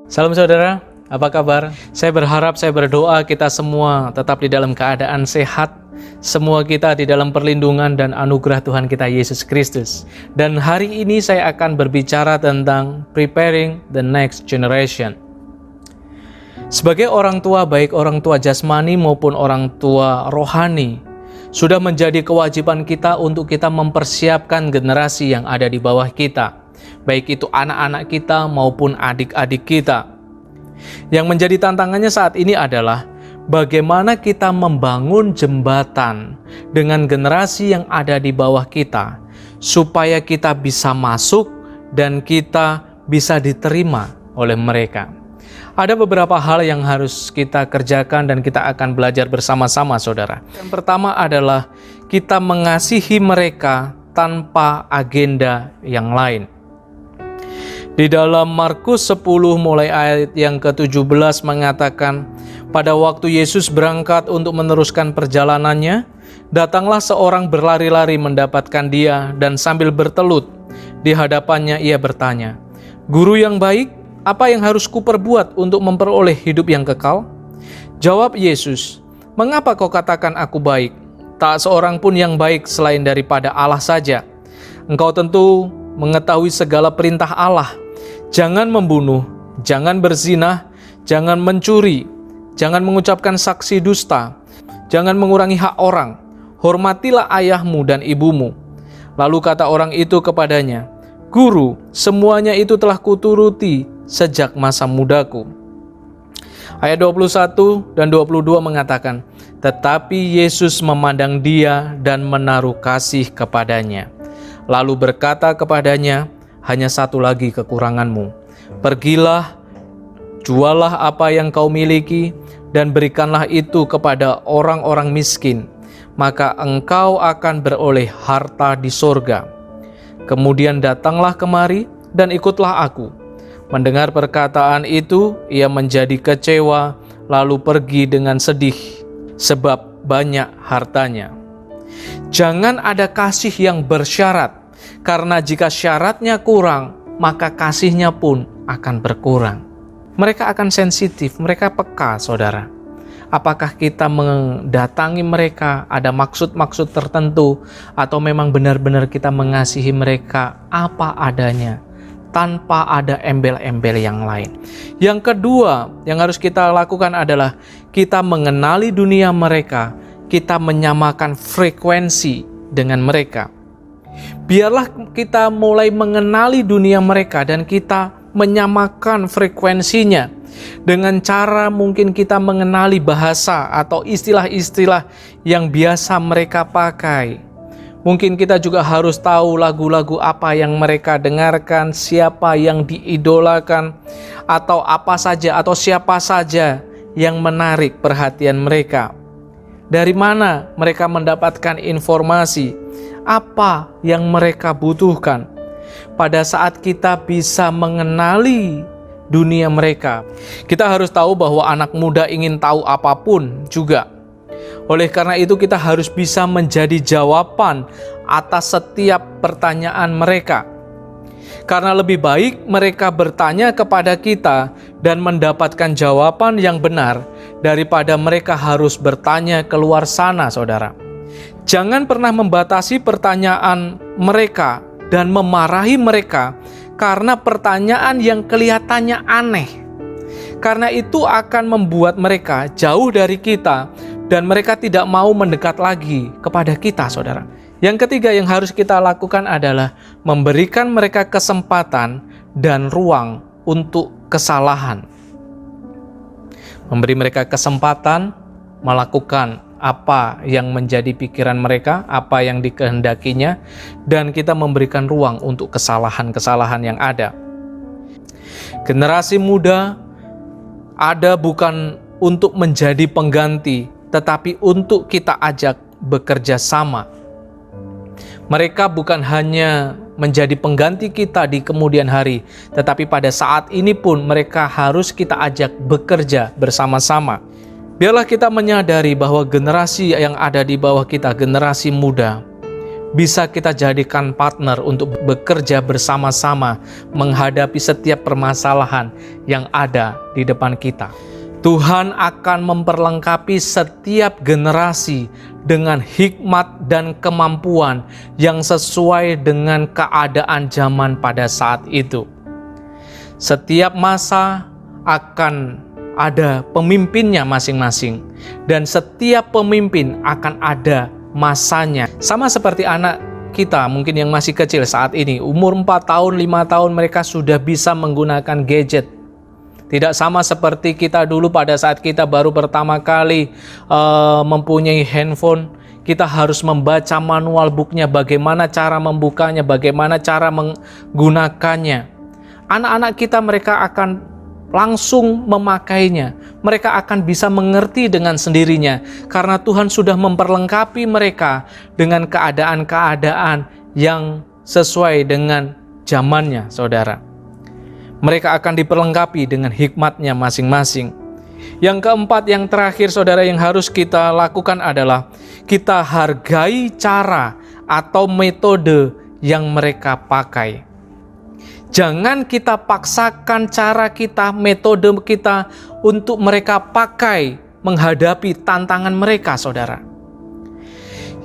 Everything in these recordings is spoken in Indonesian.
Salam saudara, apa kabar? Saya berdoa kita semua tetap di dalam keadaan sehat, semua kita di dalam perlindungan dan anugerah Tuhan kita Yesus Kristus. Dan hari ini saya akan berbicara tentang preparing the next generation. Sebagai orang tua, baik orang tua jasmani maupun orang tua rohani, sudah menjadi kewajiban kita untuk kita mempersiapkan generasi yang ada di bawah kita, baik itu anak-anak kita maupun adik-adik kita. Yang menjadi tantangannya saat ini adalah bagaimana kita membangun jembatan dengan generasi yang ada di bawah kita, supaya kita bisa masuk dan kita bisa diterima oleh mereka. Ada beberapa hal yang harus kita kerjakan dan kita akan belajar bersama-sama, saudara. Yang pertama adalah kita mengasihi mereka tanpa agenda yang lain. Di dalam Markus 10 mulai ayat yang ke-17 mengatakan, pada waktu Yesus berangkat untuk meneruskan perjalanannya, datanglah seorang berlari-lari mendapatkan dia dan sambil bertelut di hadapannya ia bertanya, "Guru yang baik, apa yang harus kuperbuat untuk memperoleh hidup yang kekal?" Jawab Yesus, "Mengapa kau katakan aku baik? Tak seorang pun yang baik selain daripada Allah saja. Engkau tentu mengetahui segala perintah Allah. Jangan membunuh, jangan berzina, jangan mencuri, jangan mengucapkan saksi dusta, jangan mengurangi hak orang, hormatilah ayahmu dan ibumu." Lalu kata orang itu kepadanya, "Guru, semuanya itu telah kuturuti sejak masa mudaku." Ayat 21 dan 22 mengatakan, tetapi Yesus memandang dia dan menaruh kasih kepadanya. Lalu berkata kepadanya, hanya satu lagi kekuranganmu. Pergilah, jualah apa yang kau miliki, dan berikanlah itu kepada orang-orang miskin, maka engkau akan beroleh harta di sorga. Kemudian datanglah kemari dan ikutlah aku. Mendengar perkataan itu, ia menjadi kecewa, lalu pergi dengan sedih, sebab banyak hartanya. Jangan ada kasih yang bersyarat, karena jika syaratnya kurang, maka kasihnya pun akan berkurang. Mereka akan sensitif, mereka peka, saudara. Apakah kita mendatangi mereka ada maksud-maksud tertentu, atau memang benar-benar kita mengasihi mereka apa adanya, tanpa ada embel-embel yang lain. Yang kedua yang harus kita lakukan adalah kita mengenali dunia mereka, kita menyamakan frekuensi dengan mereka. Biarlah kita mulai mengenali dunia mereka dan kita menyamakan frekuensinya dengan cara mungkin kita mengenali bahasa atau istilah-istilah yang biasa mereka pakai. Mungkin kita juga harus tahu lagu-lagu apa yang mereka dengarkan, siapa yang diidolakan, atau apa saja atau siapa saja yang menarik perhatian mereka. Dari mana mereka mendapatkan informasi, apa yang mereka butuhkan. Pada saat kita bisa mengenali dunia mereka, kita harus tahu bahwa anak muda ingin tahu apapun juga. Oleh karena itu kita harus bisa menjadi jawaban atas setiap pertanyaan mereka. Karena lebih baik mereka bertanya kepada kita dan mendapatkan jawaban yang benar daripada mereka harus bertanya keluar sana, saudara. Jangan pernah membatasi pertanyaan mereka dan memarahi mereka karena pertanyaan yang kelihatannya aneh. Karena itu akan membuat mereka jauh dari kita dan mereka tidak mau mendekat lagi kepada kita, saudara. Yang ketiga yang harus kita lakukan adalah memberikan mereka kesempatan dan ruang untuk kesalahan. Memberi mereka kesempatan melakukan apa yang menjadi pikiran mereka, apa yang dikehendakinya, dan kita memberikan ruang untuk kesalahan-kesalahan yang ada. Generasi muda ada bukan untuk menjadi pengganti, tetapi untuk kita ajak bekerja sama. Mereka bukan hanya menjadi pengganti kita di kemudian hari, tetapi pada saat ini pun mereka harus kita ajak bekerja bersama-sama. Biarlah kita menyadari bahwa generasi yang ada di bawah kita, generasi muda, bisa kita jadikan partner untuk bekerja bersama-sama menghadapi setiap permasalahan yang ada di depan kita. Tuhan akan memperlengkapi setiap generasi dengan hikmat dan kemampuan yang sesuai dengan keadaan zaman pada saat itu. Setiap masa akan ada pemimpinnya masing-masing, dan setiap pemimpin akan ada masanya. Sama seperti anak kita mungkin yang masih kecil saat ini, umur 4 tahun, 5 tahun mereka sudah bisa menggunakan gadget. Tidak sama seperti kita dulu pada saat kita baru pertama kali mempunyai handphone. Kita harus membaca manual booknya, bagaimana cara membukanya, bagaimana cara menggunakannya. Anak-anak kita mereka akan langsung memakainya. Mereka akan bisa mengerti dengan sendirinya karena Tuhan sudah memperlengkapi mereka dengan keadaan-keadaan yang sesuai dengan zamannya, saudara. Mereka akan diperlengkapi dengan hikmatnya masing-masing. Yang keempat, yang terakhir, saudara, yang harus kita lakukan adalah kita hargai cara atau metode yang mereka pakai. Jangan kita paksakan cara kita, metode kita untuk mereka pakai menghadapi tantangan mereka, saudara.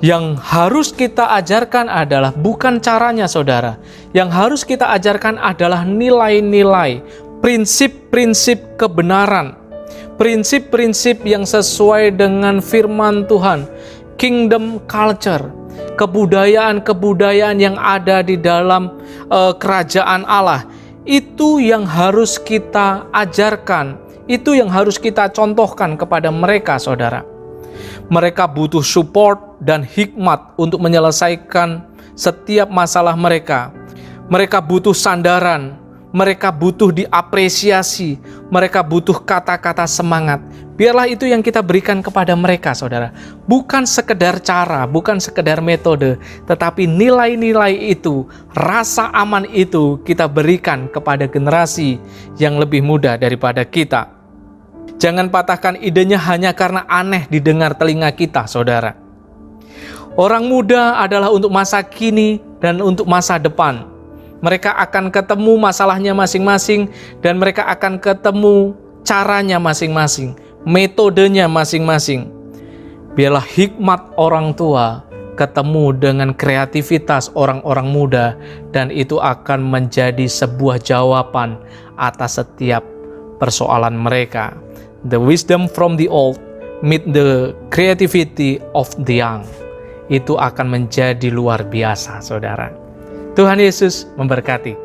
Yang harus kita ajarkan adalah bukan caranya, saudara. Yang harus kita ajarkan adalah nilai-nilai, prinsip-prinsip kebenaran, prinsip-prinsip yang sesuai dengan firman Tuhan, kingdom culture, kebudayaan-kebudayaan yang ada di dalam kerajaan Allah. Itu yang harus kita ajarkan, itu yang harus kita contohkan kepada mereka, saudara. Mereka butuh support dan hikmat untuk menyelesaikan setiap masalah mereka. Mereka butuh sandaran, mereka butuh diapresiasi, mereka butuh kata-kata semangat. Biarlah itu yang kita berikan kepada mereka, saudara. Bukan sekedar cara, bukan sekedar metode, tetapi nilai-nilai itu, rasa aman itu kita berikan kepada generasi yang lebih muda daripada kita. Jangan patahkan idenya hanya karena aneh didengar telinga kita, saudara. Orang muda adalah untuk masa kini dan untuk masa depan. Mereka akan ketemu masalahnya masing-masing dan mereka akan ketemu caranya masing-masing, metodenya masing-masing. Biarlah hikmat orang tua ketemu dengan kreativitas orang-orang muda dan itu akan menjadi sebuah jawaban atas setiap persoalan mereka. The wisdom from the old meet the creativity of the young. Itu akan menjadi luar biasa, saudara. Tuhan Yesus memberkati.